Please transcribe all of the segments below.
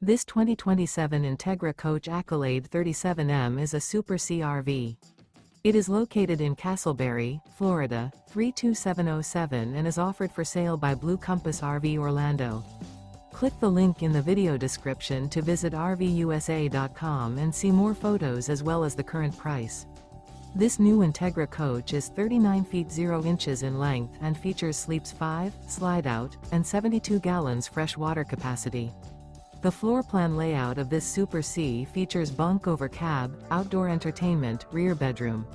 This 2027 Entegra Coach Accolade 37M is a Super CRV. It is located in Casselberry, Florida, 32707 and is offered for sale by Blue Compass RV Orlando. Click the link in the video description to visit RVUSA.com and see more photos as well as the current price. This new Entegra Coach is 39 feet 0 inches in length and features sleeps 5, Slideout, and 72 gallons fresh water capacity. The floor plan layout of this Super C features bunk over cab, outdoor entertainment, rear bedroom.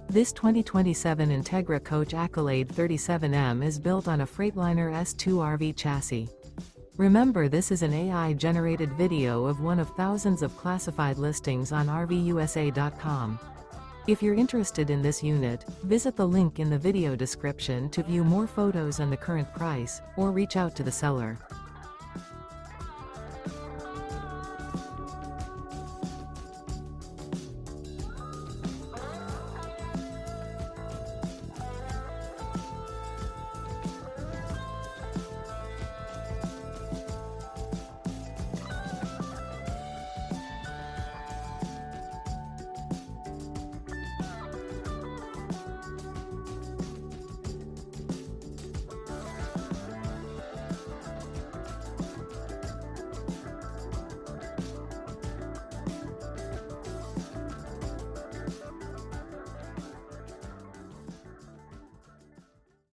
This 2027 Entegra Coach Accolade 37M is built on a Freightliner S2RV chassis. Remember, this is an AI-generated video of one of thousands of classified listings on RVUSA.com. If you're interested in this unit, visit the link in the video description to view more photos and the current price, or reach out to the seller.